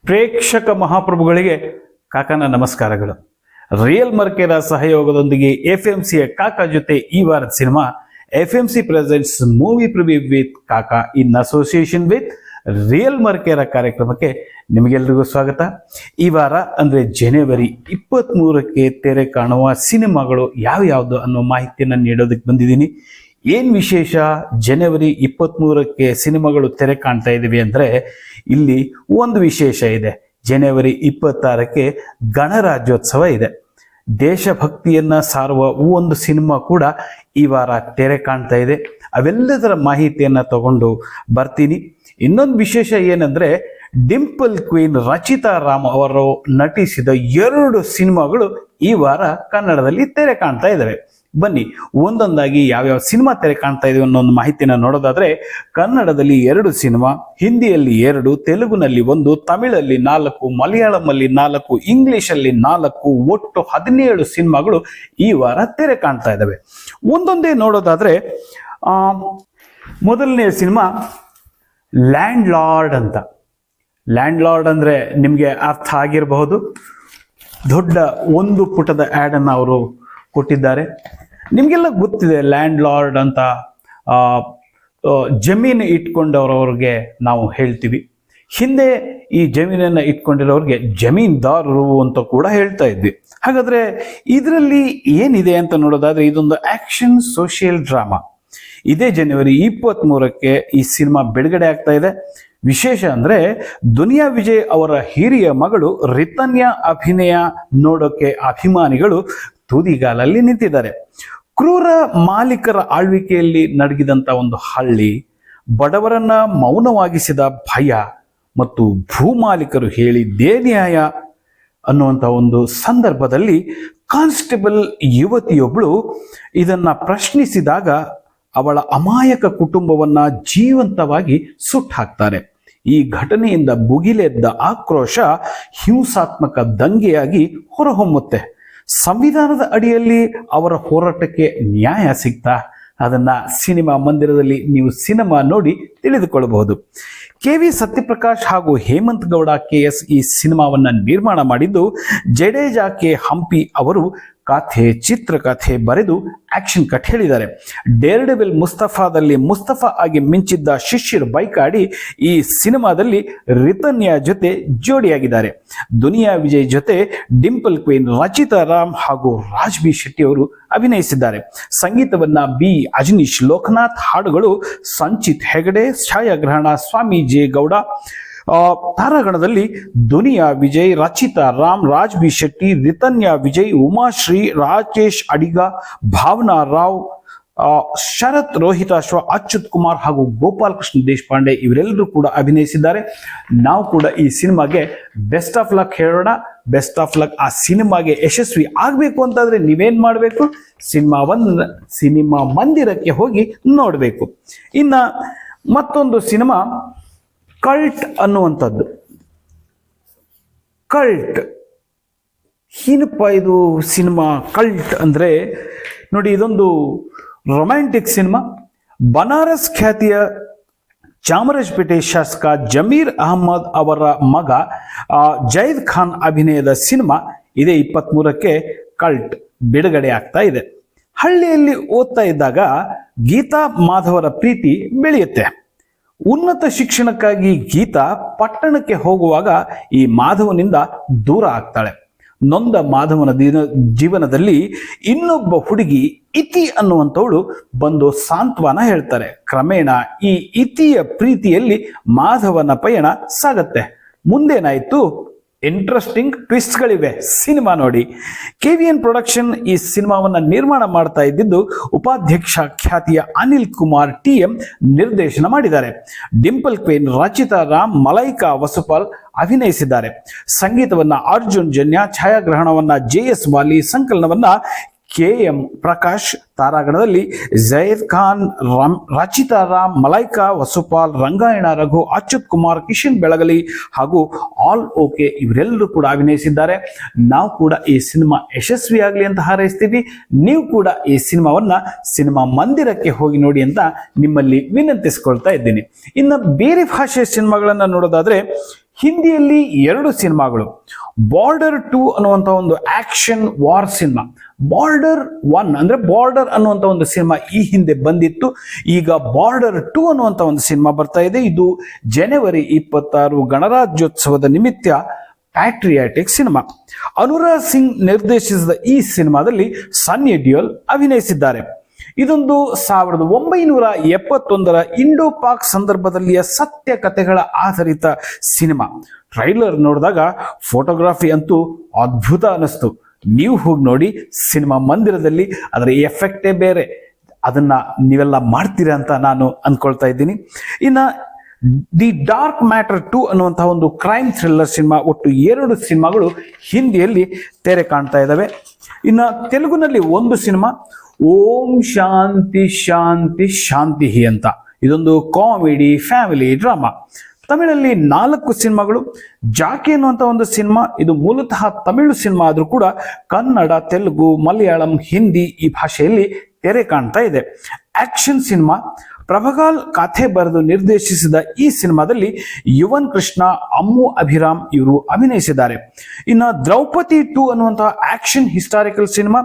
ಪ್ರೇಕ್ಷಕ ಮಹಾಪ್ರಭುಗಳಿಗೆ ಕಾಕನ ನಮಸ್ಕಾರಗಳು. ರಿಯಲ್ ಮರ್ಕೆರ ಸಹಯೋಗದೊಂದಿಗೆ ಎಫ್ಎಂಸಿಯ ಕಾಕಾ ಜೊತೆ ಈ ವಾರದ cinema FMC presents movie preview with ಕಾಕಾ ಇನ್ ಅಸೋಸಿಯೇಷನ್ ವಿತ್ ರಿಯಲ್ ಮರ್ಕೆರ ಕಾರ್ಯಕ್ರಮಕ್ಕೆ ನಿಮಗೆಲ್ಲರಿಗೂ ಸ್ವಾಗತ. ಈ ವಾರ ಅಂದರೆ ಜನವರಿ 23ಕ್ಕೆ ತೆರೆ ಕಾಣುವ ಸಿನಿಮಾಗಳು ಯಾವ್ಯಾವುದು ಅನ್ನೋ ಮಾಹಿತಿಯನ್ನು ನೀಡೋದಕ್ಕೆ ಬಂದಿದ್ದೀನಿ. ಏನು ವಿಶೇಷ, ಜನವರಿ 23ಕ್ಕೆ ಸಿನಿಮಾಗಳು ತೆರೆ ಕಾಣ್ತಾ ಇದ್ದೀವಿ ಅಂದರೆ ಇಲ್ಲಿ ಒಂದು ವಿಶೇಷ ಇದೆ. ಜನವರಿ 26ಕ್ಕೆ ಗಣರಾಜ್ಯೋತ್ಸವ ಇದೆ. ದೇಶಭಕ್ತಿಯನ್ನ ಸಾರುವ ಒಂದು ಸಿನಿಮಾ ಕೂಡ ಈ ವಾರ ತೆರೆ ಕಾಣ್ತಾ ಇದೆ. ಅವೆಲ್ಲದರ ಮಾಹಿತಿಯನ್ನ ತಗೊಂಡು ಬರ್ತೀನಿ. ಇನ್ನೊಂದು ವಿಶೇಷ ಏನಂದ್ರೆ, ಡಿಂಪಲ್ ಕ್ವೀನ್ ರಚಿತಾ ರಾಮ್ ಅವರು ನಟಿಸಿದ 2 ಸಿನಿಮಾಗಳು ಈ ವಾರ ಕನ್ನಡದಲ್ಲಿ ತೆರೆ ಕಾಣ್ತಾ ಇದ್ದಾವೆ. ಬನ್ನಿ ಒಂದೊಂದಾಗಿ ಯಾವ್ಯಾವ ಸಿನಿಮಾ ತೆರೆ ಕಾಣ್ತಾ ಇದೀವಿ ಅನ್ನೋ ಒಂದು ಮಾಹಿತಿನ ನೋಡೋದಾದ್ರೆ, ಕನ್ನಡದಲ್ಲಿ 2 ಸಿನಿಮಾ, ಹಿಂದಿಯಲ್ಲಿ 2, ತೆಲುಗುನಲ್ಲಿ 1, ತಮಿಳಲ್ಲಿ 4, ಮಲಯಾಳಂನಲ್ಲಿ 4, ಇಂಗ್ಲಿಷಲ್ಲಿ 4, ಒಟ್ಟು 17 ಸಿನಿಮಾಗಳು ಈ ವಾರ ತೆರೆ ಕಾಣ್ತಾ ಇದ್ದಾವೆ. ಒಂದೊಂದೇ ನೋಡೋದಾದ್ರೆ, ಮೊದಲನೇ ಸಿನಿಮಾ ಲ್ಯಾಂಡ್ ಲಾರ್ಡ್ ಅಂತ. ಲ್ಯಾಂಡ್ ಲಾರ್ಡ್ ಅಂದ್ರೆ ನಿಮಗೆ ಅರ್ಥ ಆಗಿರಬಹುದು. ದೊಡ್ಡ 1 ಪುಟದ ಆ್ಯಡ್ ಅನ್ನು ಅವರು ಕೊಟ್ಟಿದ್ದಾರೆ. ನಿಮಗೆಲ್ಲ ಗೊತ್ತಿದೆ, ಲ್ಯಾಂಡ್ ಲಾರ್ಡ್ ಅಂತ ಜಮೀನು ಇಟ್ಕೊಂಡವ್ರವ್ರಿಗೆ ನಾವು ಹೇಳ್ತೀವಿ. ಹಿಂದೆ ಈ ಜಮೀನನ್ನು ಇಟ್ಕೊಂಡಿರೋರಿಗೆ ಜಮೀನ್ದಾರರು ಅಂತ ಕೂಡ ಹೇಳ್ತಾ ಇದ್ವಿ. ಹಾಗಾದ್ರೆ ಇದರಲ್ಲಿ ಏನಿದೆ ಅಂತ ನೋಡೋದಾದ್ರೆ, ಇದೊಂದು ಆಕ್ಷನ್ ಸೋಷಿಯಲ್ ಡ್ರಾಮಾ. ಇದೇ ಜನವರಿ 23ಕ್ಕೆ ಈ ಸಿನಿಮಾ ಬಿಡುಗಡೆ ಆಗ್ತಾ ಇದೆ. ವಿಶೇಷ ಅಂದ್ರೆ, ದುನಿಯಾ ವಿಜಯ್ ಅವರ ಹಿರಿಯ ಮಗಳು ರಿತನ್ಯಾ ಅಭಿನಯ ನೋಡೋಕೆ ಅಭಿಮಾನಿಗಳು ತುದಿಗಾಲಲ್ಲಿ ನಿಂತಿದ್ದಾರೆ. ಕ್ರೂರ ಮಾಲೀಕರ ಆಳ್ವಿಕೆಯಲ್ಲಿ ನಡಗಿದಂತ ಒಂದು ಹಳ್ಳಿ, ಬಡವರನ್ನ ಮೌನವಾಗಿಸಿದ ಭಯ ಮತ್ತು ಭೂಮಾಲೀಕರು ಹೇಳಿದ್ದೇ ನ್ಯಾಯ ಅನ್ನುವಂಥ ಒಂದು ಸಂದರ್ಭದಲ್ಲಿ ಕಾನ್ಸ್ಟೇಬಲ್ ಯುವತಿಯೊಬ್ಬಳು ಇದನ್ನ ಪ್ರಶ್ನಿಸಿದಾಗ ಅವಳ ಅಮಾಯಕ ಕುಟುಂಬವನ್ನ ಜೀವಂತವಾಗಿ ಸುಟ್ಟಾಕ್ತಾರೆ. ಈ ಘಟನೆಯಿಂದ ಭುಗಿಲೆದ್ದ ಆಕ್ರೋಶ ಹಿಂಸಾತ್ಮಕ ದಂಗೆಯಾಗಿ ಹೊರಹೊಮ್ಮುತ್ತೆ. ಸಂವಿಧಾನದ ಅಡಿಯಲ್ಲಿ ಅವರ ಹೋರಾಟಕ್ಕೆ ನ್ಯಾಯ ಸಿಗ್ತಾ, ಅದನ್ನ ಸಿನಿಮಾ ಮಂದಿರದಲ್ಲಿ ನೀವು ಸಿನಿಮಾ ನೋಡಿ ತಿಳಿದುಕೊಳ್ಳಬಹುದು. ಕೆ.ವಿ. ಸತ್ಯಪ್ರಕಾಶ್ ಹಾಗೂ ಹೇಮಂತ್ ಗೌಡ ಕೆ.ಎಸ್. ಈ ಸಿನಿಮಾವನ್ನ ನಿರ್ಮಾಣ ಮಾಡಿದ್ದು. ಜಡೇಜಾ ಕೆ. ಹಂಪಿ ಅವರು ಕಥೆ, ಚಿತ್ರಕಥೆ ಬರೆದು ಆಕ್ಷನ್ ಕಟ್ ಹೇಳಿದ್ದಾರೆ. ಡೇರ್ ಡೆವಿಲ್ ಮುಸ್ತಫಾದಲ್ಲಿ ಮುಸ್ತಫಾ ಆಗಿ ಮಿಂಚಿದ್ದ ಶಿಶಿರ್ ಬೈಕಾಡಿ ಈ ಸಿನಿಮಾದಲ್ಲಿ ರಿತನ್ಯಾ ಜೊತೆ ಜೋಡಿಯಾಗಿದ್ದಾರೆ. ದುನಿಯಾ ವಿಜಯ್ ಜೊತೆ ಡಿಂಪಲ್ ಕ್ವೀನ್ ರಚಿತಾ ರಾಮ್ ಹಾಗೂ ರಾಜ್ ಬಿ ಶೆಟ್ಟಿ ಅವರು ಅಭಿನಯಿಸಿದ್ದಾರೆ. ಸಂಗೀತವನ್ನ ಬಿ ಅಜನೀಶ್ ಲೋಕನಾಥ್, ಹಾಡುಗಳು ಸಂಚಿತ್ ಹೆಗಡೆ, ಛಾಯಾಗ್ರಹಣ ಸ್ವಾಮಿ ಜೆ ಗೌಡ. ತಾರಾಗಣದಲ್ಲಿ ದುನಿಯಾ ವಿಜಯ್, ರಚಿತಾ ರಾಮ್, ರಾಜ್ ಬಿ ಶೆಟ್ಟಿ, ರಿತನ್ಯಾ ವಿಜಯ್, ಉಮಾಶ್ರೀ, ರಾಕೇಶ್ ಅಡಿಗ, ಭಾವನಾ ರಾವ್, ಶರತ್ ರೋಹಿತಾಶ್ವ, ಅಚ್ಯುತ್ ಕುಮಾರ್ ಹಾಗೂ ಗೋಪಾಲ್ ಕೃಷ್ಣ ದೇಶಪಾಂಡೆ ಇವರೆಲ್ಲರೂ ಕೂಡ ಅಭಿನಯಿಸಿದ್ದಾರೆ. ನಾವು ಕೂಡ ಈ ಸಿನಿಮಾಗೆ ಬೆಸ್ಟ್ ಆಫ್ ಲಕ್ ಹೇಳೋಣ. Best of luck. ಆ ಸಿನಿಮಾಗೆ ಯಶಸ್ವಿ ಆಗಬೇಕು ಅಂತಾದ್ರೆ ನೀವೇನ್ ಮಾಡಬೇಕು? ಸಿನಿಮಾ ಮಂದಿರಕ್ಕೆ ಹೋಗಿ ನೋಡಬೇಕು. ಇನ್ನ ಮತ್ತೊಂದು ಸಿನಿಮಾ ಕಲ್ಟ್ ಅನ್ನುವಂಥದ್ದು. ಕಲ್ಟ್ ಏನಪ್ಪ ಇದು ಸಿನಿಮಾ? ಕಲ್ಟ್ ಅಂದ್ರೆ ನೋಡಿ, ಇದೊಂದು ರೊಮ್ಯಾಂಟಿಕ್ ಸಿನಿಮಾ. ಬನಾರಸ್ ಖ್ಯಾತಿಯ ಚಾಮರಾಜಪೇಟೆ ಶಾಸಕ ಜಮೀರ್ ಅಹಮದ್ ಅವರ ಮಗ ಜೈದ್ ಖಾನ್ ಅಭಿನಯದ ಸಿನಿಮಾ ಇದೇ 23ಕ್ಕೆ ಕಲ್ಟ್ ಬಿಡುಗಡೆ ಆಗ್ತಾ ಇದೆ. ಹಳ್ಳಿಯಲ್ಲಿ ಓದ್ತಾ ಇದ್ದಾಗ ಗೀತಾ ಮಾಧವರ ಪ್ರೀತಿ ಬೆಳೆಯುತ್ತೆ. ಉನ್ನತ ಶಿಕ್ಷಣಕ್ಕಾಗಿ ಗೀತಾ ಪಟ್ಟಣಕ್ಕೆ ಹೋಗುವಾಗ ಈ ಮಾಧವನಿಂದ ದೂರ ಆಗ್ತಾಳೆ. ನೊಂದ ಮಾಧವನ ಜೀವನದಲ್ಲಿ ಇನ್ನೊಬ್ಬ ಹುಡುಗಿ ಇತಿ ಅನ್ನುವಂಥವಳು ಬಂದು ಸಾಂತ್ವನ ಹೇಳ್ತಾರೆ. ಕ್ರಮೇಣ ಈ ಇತಿಯ ಪ್ರೀತಿಯಲ್ಲಿ ಮಾಧವನ ಪಯಣ ಸಾಗತ್ತೆ. ಮುಂದೇನಾಯ್ತು? ಇಂಟ್ರೆಸ್ಟಿಂಗ್ ಟ್ವಿಸ್ಟ್ಗಳಿವೆ. ಸಿನಿಮಾ ನೋಡಿ. KVN ಪ್ರೊಡಕ್ಷನ್ ಈ ಸಿನಿಮಾವನ್ನ ನಿರ್ಮಾಣ ಮಾಡ್ತಾ ಇದ್ದಿದ್ದು ಉಪಾಧ್ಯಕ್ಷ ಖ್ಯಾತಿಯ ಅನಿಲ್ ಕುಮಾರ್ TM ನಿರ್ದೇಶನ ಮಾಡಿದ್ದಾರೆ. ಡಿಂಪಲ್ ಕ್ವೀನ್ ರಚಿತಾ ರಾಮ್, ಮಲೈಕಾ ವಸುಪಾಲ್ ಅಭಿನಯಿಸಿದ್ದಾರೆ. ಸಂಗೀತವನ್ನ ಅರ್ಜುನ್ ಜನ್ಯ, ಛಾಯಾಗ್ರಹಣವನ್ನ JS ವಾಲಿ, ಸಂಕಲನವನ್ನ KM ಪ್ರಕಾಶ್. ತಾರಾಗಣದಲ್ಲಿ ಜೈದ್ ಖಾನ್, ರಚಿತಾ ರಾಮ್, ಮಲೈಕಾ ವಸುಪಾಲ್, ರಂಗಾಯಣ ರಘು, ಅಚ್ಯುತ್ ಕುಮಾರ್, ಕಿಶನ್ ಬೆಳಗಲಿ ಹಾಗೂ ಆಲ್ ಓಕೆ ಇವರೆಲ್ಲರೂ ಕೂಡ ಅಭಿನಯಿಸಿದ್ದಾರೆ. ನಾವು ಕೂಡ ಈ ಸಿನಿಮಾ ಯಶಸ್ವಿಯಾಗಲಿ ಅಂತ ಹಾರೈಸ್ತೀವಿ. ನೀವು ಕೂಡ ಈ ಸಿನಿಮಾವನ್ನ ಸಿನಿಮಾ ಮಂದಿರಕ್ಕೆ ಹೋಗಿ ನೋಡಿ ಅಂತ ನಿಮ್ಮಲ್ಲಿ ವಿನಂತಿಸ್ಕೊಳ್ತಾ ಇದ್ದೀನಿ. ಇನ್ನು ಬೇರೆ ಭಾಷೆಯ ಸಿನಿಮಾಗಳನ್ನ ನೋಡೋದಾದ್ರೆ, ಹಿಂದಿಯಲ್ಲಿ 2 ಸಿನಿಮಾಗಳು. ಬಾರ್ಡರ್ 2 ಅನ್ನುವಂಥ ಒಂದು ಆಕ್ಷನ್ ವಾರ್ ಸಿನಿಮಾ, ಬಾರ್ಡರ್ 1 ಅಂದ್ರೆ ಬಾರ್ಡರ್ ಅನ್ನುವಂಥ ಒಂದು ಸಿನಿಮಾ ಈ ಹಿಂದೆ ಬಂದಿತ್ತು. ಈಗ ಬಾರ್ಡರ್ 2 ಅನ್ನುವಂಥ ಒಂದು ಸಿನಿಮಾ ಬರ್ತಾ ಇದೆ. ಇದು ಜನವರಿ 26 ಗಣರಾಜ್ಯೋತ್ಸವದ ನಿಮಿತ್ತ ಪ್ಯಾಟ್ರಿಯಾಟಿಕ್ ಸಿನಿಮಾ. ಅನುರಾಗ್ ಸಿಂಗ್ ನಿರ್ದೇಶಿಸಿದ ಈ ಸಿನಿಮಾದಲ್ಲಿ ಸನ್ನಿ ಡಿಯೋಲ್ ಅಭಿನಯಿಸಿದ್ದಾರೆ. ಇದೊಂದು 1971 ಇಂಡೋ ಪಾಕ್ ಸಂದರ್ಭದಲ್ಲಿಯ ಸತ್ಯ ಕಥೆಗಳ ಆಧಾರಿತ ಸಿನಿಮಾ. ಟ್ರೈಲರ್ ನೋಡಿದಾಗ ಫೋಟೋಗ್ರಫಿ ಅಂತೂ ಅದ್ಭುತ ಅನಿಸ್ತು. ನೀವು ಹೋಗಿ ನೋಡಿ ಸಿನಿಮಾ ಮಂದಿರದಲ್ಲಿ, ಅದರ ಎಫೆಕ್ಟೇ ಬೇರೆ. ಅದನ್ನ ನೀವೆಲ್ಲ ಮಾಡ್ತೀರಾ ಅಂತ ನಾನು ಅನ್ಕೊಳ್ತಾ ಇದ್ದೀನಿ. ಇನ್ನ ದಿ ಡಾರ್ಕ್ ಮ್ಯಾಟರ್ 2 ಅನ್ನುವಂತಹ ಒಂದು ಕ್ರೈಮ್ ಥ್ರಿಲ್ಲರ್ ಸಿನಿಮಾ, ಒಟ್ಟು 2 ಸಿನಿಮಾಗಳು ಹಿಂದಿಯಲ್ಲಿ ತೆರೆ ಕಾಣ್ತಾ ಇದ್ದಾವೆ. ಇನ್ನ ತೆಲುಗುನಲ್ಲಿ ಒಂದು ಸಿನಿಮಾ ಓಂ ಶಾಂತಿ ಶಾಂತಿ ಶಾಂತಿ ಅಂತ, ಇದೊಂದು ಕಾಮಿಡಿ ಫ್ಯಾಮಿಲಿ ಡ್ರಾಮಾ. ತಮಿಳಲ್ಲಿ 4 ಸಿನಿಮಾಗಳು. ಜಾಕಿ ಅನ್ನುವಂಥ ಒಂದು ಸಿನಿಮಾ, ಇದು ಮೂಲತಃ ತಮಿಳು ಸಿನಿಮಾ ಆದರೂ ಕೂಡ ಕನ್ನಡ, ತೆಲುಗು, ಮಲಯಾಳಂ, ಹಿಂದಿ ಈ ಭಾಷೆಯಲ್ಲಿ ತೆರೆ ಕಾಣ್ತಾ ಇದೆ. Action cinema. ಪ್ರಭಗಾಲ್ ಕಥೆ ಬರೆದು ನಿರ್ದೇಶಿಸಿದ ಈ ಸಿನಿಮಾದಲ್ಲಿ ಯುವನ್ ಕೃಷ್ಣ, ಅಮ್ಮು ಅಭಿರಾಮ್ ಇವರು ಅಭಿನಯಿಸಿದ್ದಾರೆ. ಇನ್ನು ದ್ರೌಪದಿ 2 ಅನ್ನುವಂತಹ ಆಕ್ಷನ್ ಹಿಸ್ಟಾರಿಕಲ್ ಸಿನಿಮಾ,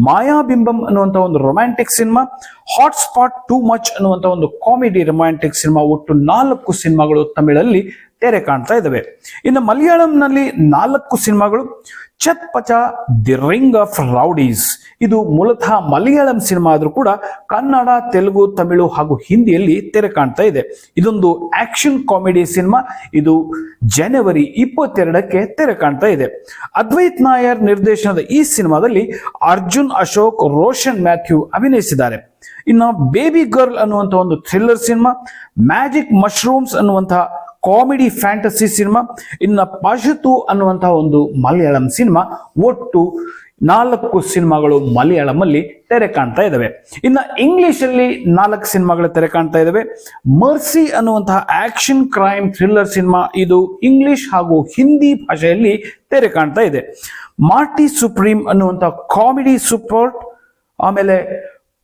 ಮಾಯಾಬಿಂಬಂ ಅನ್ನುವಂತಹ ಒಂದು romantic cinema, hot spot too much ಅನ್ನುವಂಥ ಒಂದು ಕಾಮಿಡಿ ರೊಮ್ಯಾಂಟಿಕ್ ಸಿನಿಮಾ. ಒಟ್ಟು 4 ಸಿನಿಮಾಗಳು ತಮಿಳಲ್ಲಿ ತೆರೆ ಕಾಣ್ತಾ ಇದ್ದಾವೆ. ಇನ್ನು ಮಲಯಾಳಂನಲ್ಲಿ 4 ಸಿನಿಮಾಗಳು. ಛತ್ ಪಚ ದಿ ರಿಂಗ್ ಆಫ್ ರೌಡೀಸ್, ಇದು ಮೂಲತಃ ಮಲಯಾಳಂ ಸಿನಿಮಾ ಆದರೂ ಕೂಡ ಕನ್ನಡ, ತೆಲುಗು, ತಮಿಳು ಹಾಗೂ ಹಿಂದಿಯಲ್ಲಿ ತೆರೆ ಕಾಣ್ತಾ ಇದೆ. ಇದೊಂದು ಆಕ್ಷನ್ ಕಾಮಿಡಿ ಸಿನಿಮಾ. ಇದು ಜನವರಿ 22ಕ್ಕೆ ತೆರೆ ಕಾಣ್ತಾ ಇದೆ. ಅದ್ವೈತ್ ನಾಯರ್ ನಿರ್ದೇಶನದ ಈ ಸಿನಿಮಾದಲ್ಲಿ ಅರ್ಜುನ್ ಅಶೋಕ್, ರೋಷನ್ ಮ್ಯಾಥ್ಯೂ ಅಭಿನಯಿಸಿದ್ದಾರೆ. ಇನ್ನು ಬೇಬಿ ಗರ್ಲ್ ಅನ್ನುವಂಥ ಒಂದು ಥ್ರಿಲ್ಲರ್ ಸಿನಿಮಾ, ಮ್ಯಾಜಿಕ್ ಮಶ್ರೂಮ್ಸ್ ಅನ್ನುವಂತಹ ಕಾಮಿಡಿ ಫ್ಯಾಂಟಸಿ ಸಿನಿಮಾ, ಇನ್ನು ಪಶುತು ಅನ್ನುವಂತಹ ಒಂದು ಮಲಯಾಳಂ ಸಿನಿಮಾ. ಒಟ್ಟು 4 ಸಿನಿಮಾಗಳು ಮಲಯಾಳಮಲ್ಲಿ ತೆರೆ ಕಾಣ್ತಾ ಇದ್ದಾವೆ. ಇನ್ನು ಇಂಗ್ಲಿಷಲ್ಲಿ 4 ಸಿನಿಮಾಗಳು ತೆರೆ ಕಾಣ್ತಾ ಇದ್ದಾವೆ. ಮರ್ಸಿ ಅನ್ನುವಂತಹ ಆಕ್ಷನ್ ಕ್ರೈಮ್ ಥ್ರಿಲ್ಲರ್ ಸಿನಿಮಾ, ಇದು ಇಂಗ್ಲಿಷ್ ಹಾಗೂ ಹಿಂದಿ ಭಾಷೆಯಲ್ಲಿ ತೆರೆ ಕಾಣ್ತಾ ಇದೆ. ಮಾರ್ಟಿ ಸುಪ್ರೀಂ ಅನ್ನುವಂತಹ ಕಾಮಿಡಿ ಸೂಪರ್, ಆಮೇಲೆ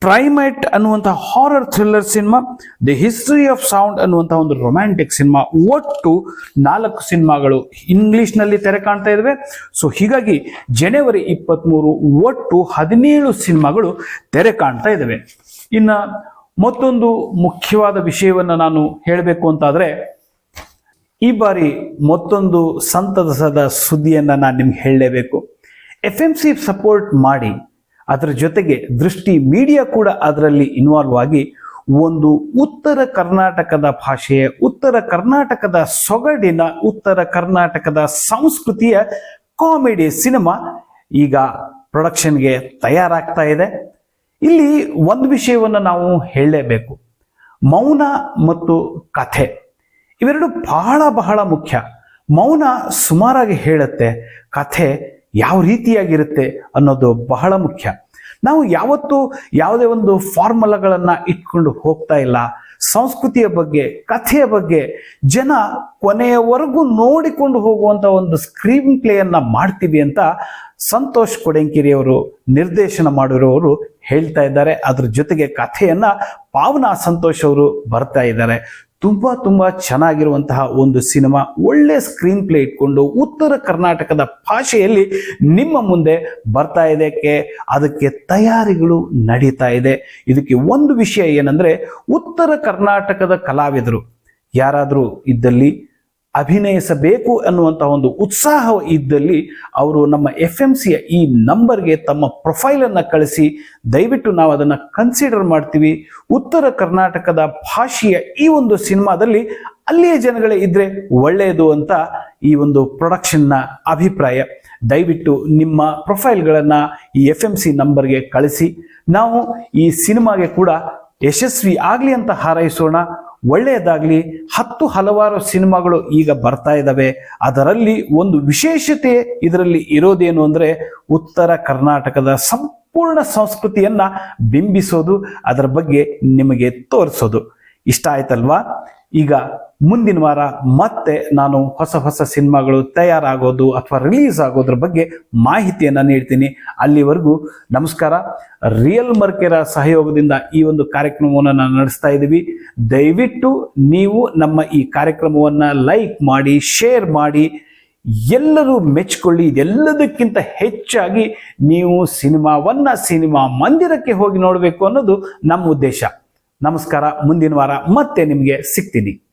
ಪ್ರೈಮೇಟ್ ಅನ್ನುವಂತಹ horror thriller cinema, the history of sound ಅನ್ನುವಂತಹ ಒಂದು ರೊಮ್ಯಾಂಟಿಕ್ ಸಿನಿಮಾ. ಒಟ್ಟು 4 ಸಿನಿಮಾಗಳು ಇಂಗ್ಲಿಷ್ನಲ್ಲಿ ತೆರೆ ಕಾಣ್ತಾ ಇದ್ದಾವೆ. ಸೊ ಹೀಗಾಗಿ ಜನವರಿ 23 ಒಟ್ಟು 17 ಸಿನಿಮಾಗಳು ತೆರೆ ಕಾಣ್ತಾ ಇದ್ದಾವೆ. ಇನ್ನ ಮತ್ತೊಂದು ಮುಖ್ಯವಾದ ವಿಷಯವನ್ನು ನಾನು ಹೇಳಬೇಕು ಅಂತಾದ್ರೆ, ಈ ಬಾರಿ ಮತ್ತೊಂದು ಸಂತಸದ ಸುದ್ದಿಯನ್ನ ನಾನು ನಿಮ್ಗೆ ಹೇಳಲೇಬೇಕು. FMC ಸಪೋರ್ಟ್ ಮಾಡಿ, ಅದರ ಜೊತೆಗೆ ದೃಷ್ಟಿ ಮೀಡಿಯಾ ಕೂಡ ಅದರಲ್ಲಿ ಇನ್ವಾಲ್ವ್ ಆಗಿ ಒಂದು ಉತ್ತರ ಕರ್ನಾಟಕದ ಭಾಷೆಯ, ಉತ್ತರ ಕರ್ನಾಟಕದ ಸೊಗಡಿನ, ಉತ್ತರ ಕರ್ನಾಟಕದ ಸಂಸ್ಕೃತಿಯ ಕಾಮಿಡಿ ಸಿನಿಮಾ ಈಗ ಪ್ರೊಡಕ್ಷನ್ಗೆ ತಯಾರಾಗ್ತಾ ಇದೆ. ಇಲ್ಲಿ ಒಂದು ವಿಷಯವನ್ನು ನಾವು ಹೇಳಲೇಬೇಕು. ಮೌನ ಮತ್ತು ಕಥೆ ಇವೆರಡು ಬಹಳ ಬಹಳ ಮುಖ್ಯ. ಮೌನ ಸುಮಾರಾಗಿ ಹೇಳುತ್ತೆ, ಕಥೆ ಯಾವ ರೀತಿಯಾಗಿರುತ್ತೆ ಅನ್ನೋದು ಬಹಳ ಮುಖ್ಯ. ನಾವು ಯಾವತ್ತೂ ಯಾವುದೇ ಒಂದು ಫಾರ್ಮುಲಾಗಳನ್ನ ಇಟ್ಕೊಂಡು ಹೋಗ್ತಾ ಇಲ್ಲ. ಸಂಸ್ಕೃತಿಯ ಬಗ್ಗೆ, ಕಥೆಯ ಬಗ್ಗೆ ಜನ ಕೊನೆಯವರೆಗೂ ನೋಡಿಕೊಂಡು ಹೋಗುವಂತ ಒಂದು ಸ್ಕ್ರೀನ್ ಪ್ಲೇಯನ್ನ ಮಾಡ್ತೀವಿ ಅಂತ ಸಂತೋಷ್ ಕೊಡೆಂಕಿರಿಯವರು ನಿರ್ದೇಶನ ಮಾಡಿರೋರು ಹೇಳ್ತಾ ಇದ್ದಾರೆ. ಅದ್ರ ಜೊತೆಗೆ ಕಥೆಯನ್ನ ಪಾವನಾ ಸಂತೋಷ್ ಅವರು ಬರ್ತಾ ಇದ್ದಾರೆ. ತುಂಬಾ ಚೆನ್ನಾಗಿರುವಂತಹ ಒಂದು ಸಿನಿಮಾ, ಒಳ್ಳೆ ಸ್ಕ್ರೀನ್ ಪ್ಲೇ ಇಟ್ಕೊಂಡು ಉತ್ತರ ಕರ್ನಾಟಕದ ಭಾಷೆಯಲ್ಲಿ ನಿಮ್ಮ ಮುಂದೆ ಬರ್ತಾ ಇದೆ. ಅದಕ್ಕೆ ತಯಾರಿಗಳು ನಡೀತಾ ಇದೆ. ಇದಕ್ಕೆ ಒಂದು ವಿಷಯ ಏನಂದ್ರೆ, ಉತ್ತರ ಕರ್ನಾಟಕದ ಕಲಾವಿದರು ಯಾರಾದರೂ ಇದ್ದಲ್ಲಿ, ಅಭಿನಯಿಸಬೇಕು ಅನ್ನುವಂತಹ ಒಂದು ಉತ್ಸಾಹ ಇದ್ದಲ್ಲಿ ಅವರು ನಮ್ಮ FMCಯ ಈ ನಂಬರ್ಗೆ ತಮ್ಮ ಪ್ರೊಫೈಲನ್ನು ಕಳಿಸಿ, ದಯವಿಟ್ಟು ನಾವು ಅದನ್ನು ಕನ್ಸಿಡರ್ ಮಾಡ್ತೀವಿ. ಉತ್ತರ ಕರ್ನಾಟಕದ ಭಾಷೆಯ ಈ ಒಂದು ಸಿನಿಮಾದಲ್ಲಿ ಅಲ್ಲಿಯ ಜನಗಳೇ ಇದ್ರೆ ಒಳ್ಳೆಯದು ಅಂತ ಈ ಒಂದು ಪ್ರೊಡಕ್ಷನ್ನ ಅಭಿಪ್ರಾಯ. ದಯವಿಟ್ಟು ನಿಮ್ಮ ಪ್ರೊಫೈಲ್ಗಳನ್ನು ಈ FMC ನಂಬರ್ಗೆ ಕಳಿಸಿ. ನಾವು ಈ ಸಿನಿಮಾಗೆ ಕೂಡ ಯಶಸ್ವಿ ಆಗಲಿ ಅಂತ ಹಾರೈಸೋಣ. ಒಳ್ಳೆಯದಾಗಲಿ. ಹಲವಾರು ಸಿನಿಮಾಗಳು ಈಗ ಬರ್ತಾ ಇದ್ದಾವೆ. ಅದರಲ್ಲಿ ಒಂದು ವಿಶೇಷತೆ ಇದರಲ್ಲಿ ಇರೋದೇನು ಅಂದರೆ, ಉತ್ತರ ಕರ್ನಾಟಕದ ಸಂಪೂರ್ಣ ಸಂಸ್ಕೃತಿಯನ್ನ ಬಿಂಬಿಸೋದು, ಅದರ ಬಗ್ಗೆ ನಿಮಗೆ ತೋರಿಸೋದು. ಇಷ್ಟ ಆಯ್ತಲ್ವಾ? ಈಗ ಮುಂದಿನ ವಾರ ಮತ್ತೆ ನಾನು ಹೊಸ ಸಿನಿಮಾಗಳು ತಯಾರಾಗೋದು ಅಥವಾ ರಿಲೀಸ್ ಆಗೋದ್ರ ಬಗ್ಗೆ ಮಾಹಿತಿಯನ್ನು ನೀಡ್ತೀನಿ. ಅಲ್ಲಿವರೆಗೂ ನಮಸ್ಕಾರ. ರಿಯಲ್ ಮರ್ಕೆರ ಸಹಯೋಗದಿಂದ ಈ ಒಂದು ಕಾರ್ಯಕ್ರಮವನ್ನು ನಾನು ನಡೆಸ್ತಾ ಇದ್ದೀವಿ. ದಯವಿಟ್ಟು ನೀವು ನಮ್ಮ ಈ ಕಾರ್ಯಕ್ರಮವನ್ನು ಲೈಕ್ ಮಾಡಿ, ಶೇರ್ ಮಾಡಿ, ಎಲ್ಲರೂ ಮೆಚ್ಚಿಕೊಳ್ಳಿ. ಇದೆಲ್ಲದಕ್ಕಿಂತ ಹೆಚ್ಚಾಗಿ ನೀವು ಸಿನಿಮಾ ಮಂದಿರಕ್ಕೆ ಹೋಗಿ ನೋಡಬೇಕು ಅನ್ನೋದು ನಮ್ಮ ಉದ್ದೇಶ. ನಮಸ್ಕಾರ. ಮುಂದಿನ ವಾರ ಮತ್ತೆ ನಿಮಗೆ ಸಿಗ್ತೀನಿ.